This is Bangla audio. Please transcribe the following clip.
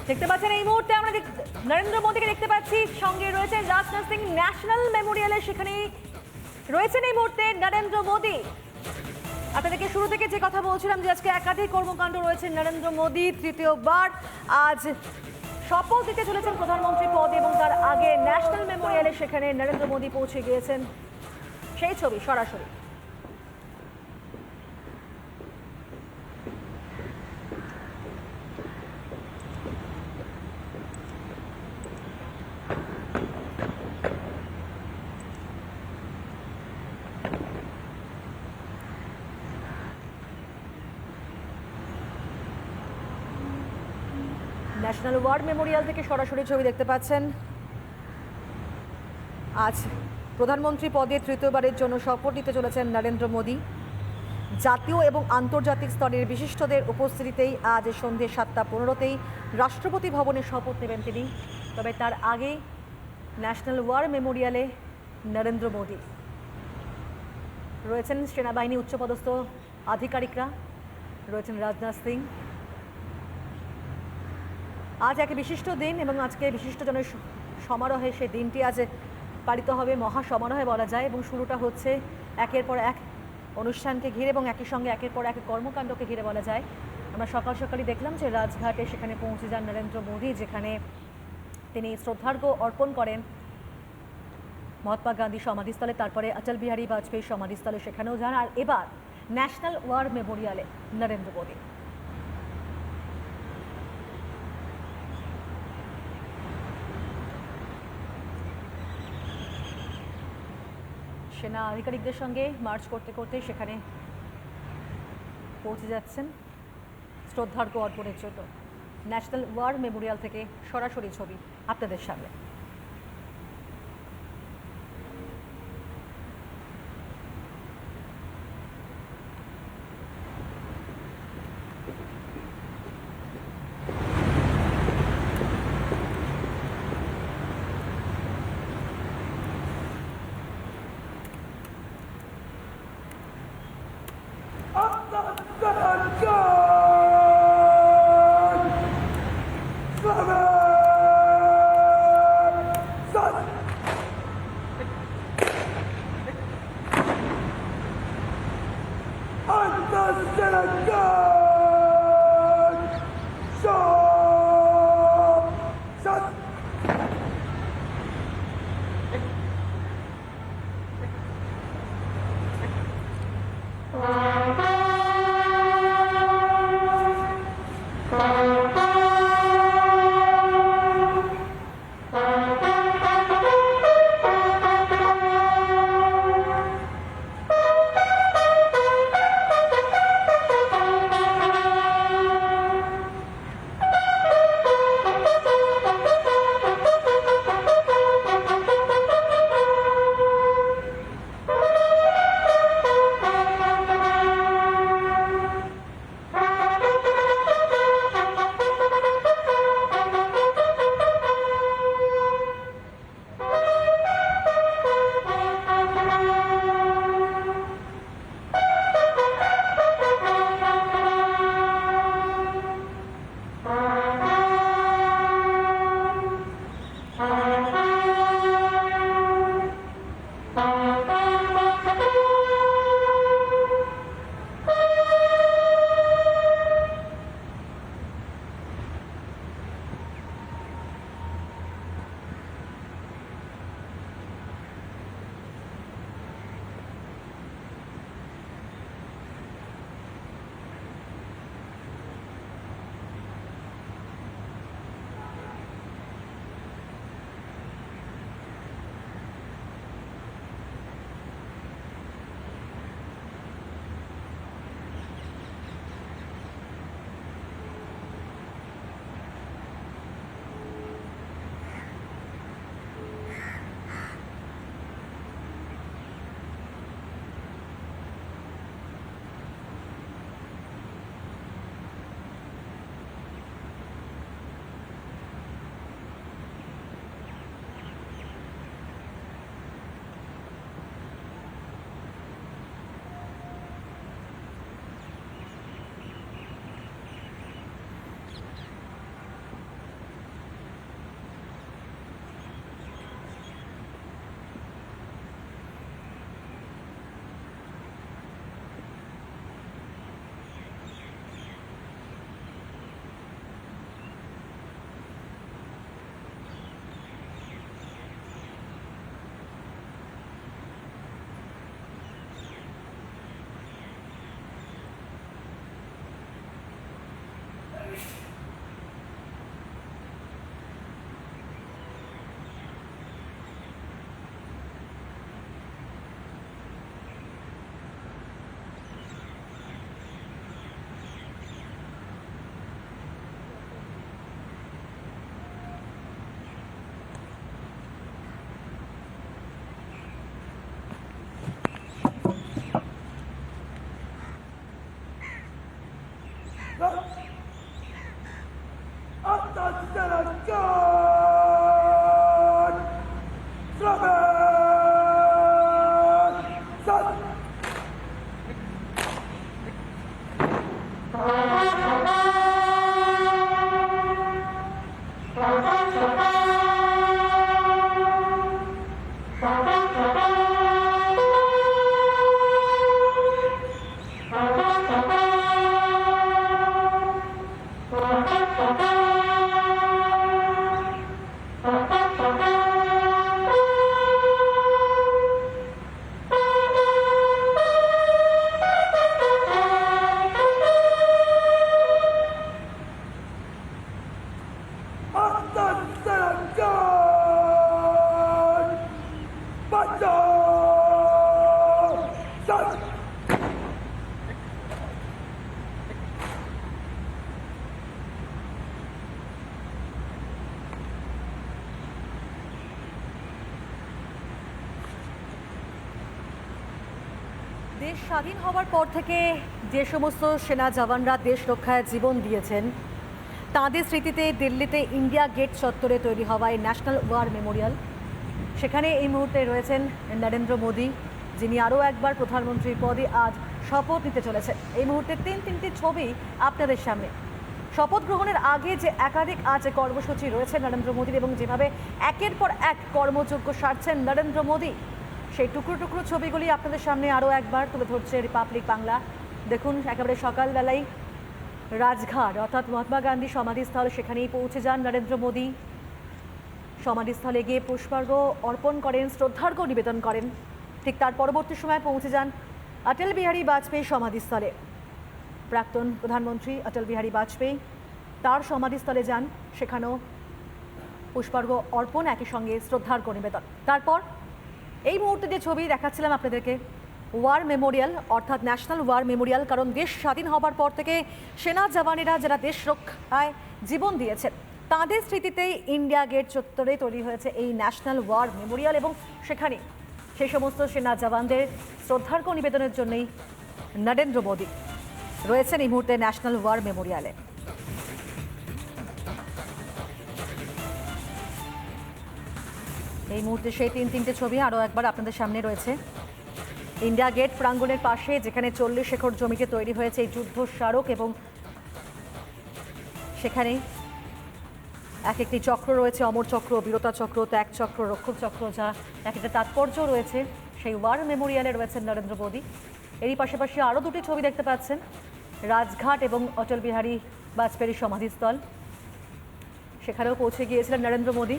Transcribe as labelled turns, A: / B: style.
A: দেখতে পাচ্ছেন এই মুহূর্তে আমরা নরেন্দ্র মোদীকে দেখতে পাচ্ছি, সঙ্গে রয়েছেন রাজনাথ সিং। ন্যাশনাল মেমোরিয়ালে সেখানে রয়েছেন এই মুহূর্তে নরেন্দ্র মোদী। আপনাদেরকে শুরু থেকে যে কথা বলছিলাম যে আজকে একাধিক কর্মকাণ্ড রয়েছে নরেন্দ্র মোদী। তৃতীয়বার আজ শপথ দিতে চলেছেন প্রধানমন্ত্রী পদে এবং তার আগে ন্যাশনাল মেমোরিয়ালে সেখানে নরেন্দ্র মোদী পৌঁছে গিয়েছেন। সেই ছবি সরাসরি। ন্যাশনাল ওয়ার মেমোরিয়াল থেকে সরাসরি ছবি দেখতে পাচ্ছেন। আজ প্রধানমন্ত্রী পদে তৃতীয়বারের জন্য শপথ নিতে চলেছেন নরেন্দ্র মোদী। জাতীয় এবং আন্তর্জাতিক স্তরের বিশিষ্টদের উপস্থিতিতেই আজ সন্ধ্যে 7:15তেই রাষ্ট্রপতি ভবনে শপথ নেবেন তিনি। তবে তার আগেই ন্যাশনাল ওয়ার মেমোরিয়ালে নরেন্দ্র মোদী রয়েছেন। সেনাবাহিনী উচ্চপদস্থ আধিকারিকরা রয়েছেন, রাজনাথ সিং। আজ এক বিশিষ্ট দিন এবং আজকে বিশিষ্টজনের সমারোহে সেই দিনটি আজ পালিত হবে, মহাসমারোহে বলা যায়। এবং শুরুটা হচ্ছে একের পর এক অনুষ্ঠানকে ঘিরে এবং একই সঙ্গে একের পর এক কর্মকাণ্ডকে ঘিরে বলা যায়। আমরা সকাল সকালই দেখলাম যে রাজঘাটে সেখানে পৌঁছে যান নরেন্দ্র মোদী, যেখানে তিনি শ্রদ্ধার্ঘ্য অর্পণ করেন মহাত্মা গান্ধী সমাধিস্থলে, তারপরে অটল বিহারী বাজপেয়ী সমাধিস্থলে সেখানেও যান। আর এবার ন্যাশনাল ওয়ার মেমোরিয়ালে নরেন্দ্র মোদী। সেনা আধিকারিকদের সঙ্গে মার্চ করতে করতে সেখানে পৌঁছে যাচ্ছেন শ্রদ্ধার্ঘ্য অর্পণের জন্য। ন্যাশনাল ওয়ার মেমোরিয়াল থেকে সরাসরি ছবি আপনাদের সামনে। দেশ স্বাধীন হওয়ার পর থেকে যে সমস্ত সেনা জওয়ানরা দেশ রক্ষায় জীবন দিয়েছেন তাদের স্মৃতিতে দিল্লিতে ইন্ডিয়া গেট চত্বরে তৈরি হওয়া এই ন্যাশনাল ওয়ার মেমোরিয়াল, সেখানে এই মুহূর্তে রয়েছেন নরেন্দ্র মোদী, যিনি আরও একবার প্রধানমন্ত্রীর পদে আজ শপথ নিতে চলেছেন। এই মুহূর্তে তিনটি ছবি আপনাদের সামনে। শপথ গ্রহণের আগে যে একাধিক আজ কর্মসূচি রয়েছে নরেন্দ্র মোদীর এবং যেভাবে একের পর এক কর্মযজ্ঞ সারছেন নরেন্দ্র মোদী, সেই টুকরো টুকরো ছবিগুলি আপনাদের সামনে আরও একবার তুলে ধরছে রিপাবলিক বাংলা। দেখুন, একেবারে সকালবেলায় রাজঘাট অর্থাৎ মহাত্মা গান্ধী সমাধিস্থল, সেখানেই পৌঁছে যান নরেন্দ্র মোদী। সমাধিস্থলে গিয়ে পুষ্পার্ঘ্য অর্পণ করেন, শ্রদ্ধার্ঘ্য নিবেদন করেন। ঠিক তার পরবর্তী সময় পৌঁছে যান অটল বিহারী বাজপেয়ী সমাধিস্থলে। প্রাক্তন প্রধানমন্ত্রী অটল বিহারী বাজপেয়ী তার সমাধিস্থলে যান, সেখানেও পুষ্পার্ঘ্য অর্পণ, একই সঙ্গে শ্রদ্ধার্ঘ্য নিবেদন। তারপর এই মুহূর্তে যে ছবি দেখাচ্ছিলাম আপনাদেরকে, ওয়ার মেমোরিয়াল অর্থাৎ ন্যাশনাল ওয়ার মেমোরিয়াল, কারণ দেশ স্বাধীন হবার পর থেকে সেনা জওয়ানেরা যারা দেশ রক্ষায় জীবন দিয়েছেন তাদের স্মৃতিতেই ইন্ডিয়া গেট চত্বরে তৈরি হয়েছে এই ন্যাশনাল ওয়ার মেমোরিয়াল এবং সেখানে সেই সমস্ত সেনা জওয়ানদের শ্রদ্ধার্ঘ্য নিবেদনের জন্যই নরেন্দ্র মোদী রয়েছেন এই মুহূর্তে ন্যাশনাল ওয়ার মেমোরিয়ালে। এই মুহূর্তে সেই তিনটে ছবি আরও একবার আপনাদের সামনে রয়েছে। ইন্ডিয়া গেট প্রাঙ্গণের পাশে যেখানে 40 একর জমিতে তৈরি হয়েছে এই যুদ্ধ স্মারক এবং সেখানে এক একটি চক্র রয়েছে, অমর চক্র, বীরতা চক্র, ত্যাগ চক্র, রক্ষক চক্র, যা এক একটা তাৎপর্য রয়েছে। সেই ওয়ার মেমোরিয়ালে রয়েছেন নরেন্দ্র মোদী। এরই পাশাপাশি আরও দুটি ছবি দেখতে পাচ্ছেন, রাজঘাট এবং অটল বিহারী বাজপেয়ীর সমাধিস্থল, সেখানেও পৌঁছে গিয়েছিলেন নরেন্দ্র মোদী।